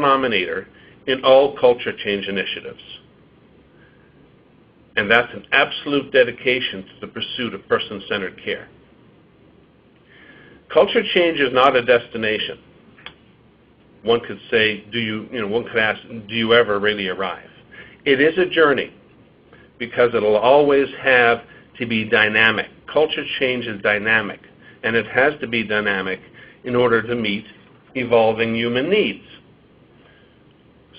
denominator in all culture change initiatives. And that's an absolute dedication to the pursuit of person-centered care. Culture change is not a destination. One could say, one could ask, do you ever really arrive? It is a journey because it'll always have to be dynamic. Culture change is dynamic, and it has to be dynamic in order to meet evolving human needs.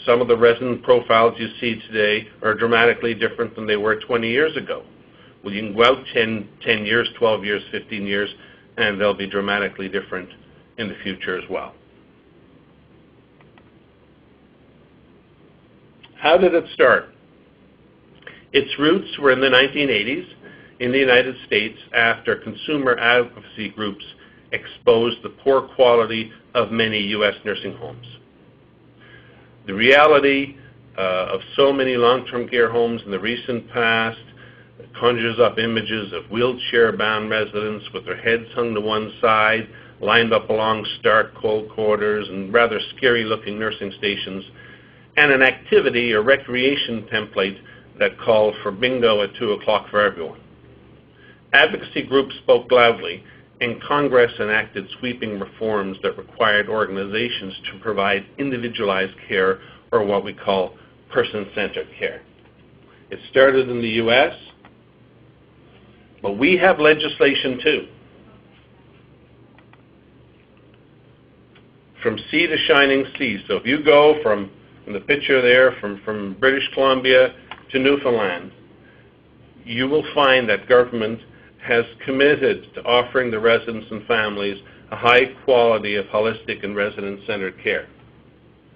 Some of the resident profiles you see today are dramatically different than they were 20 years ago. Well, you can go out 10 years, 12 years, 15 years, and they'll be dramatically different in the future as well. How did it start? Its roots were in the 1980s in the United States after consumer advocacy groups exposed the poor quality of many U.S. nursing homes. The reality of so many long-term care homes in the recent past conjures up images of wheelchair-bound residents with their heads hung to one side, lined up along stark cold corridors and rather scary-looking nursing stations, and an activity or recreation template that called for bingo at 2 o'clock for everyone. Advocacy groups spoke loudly, and Congress enacted sweeping reforms that required organizations to provide individualized care, or what we call person-centered care. It started in the U.S., but we have legislation too. From sea to shining sea. So if you go from the picture there, from British Columbia to Newfoundland, you will find that government has committed to offering the residents and families a high quality of holistic and resident-centered care.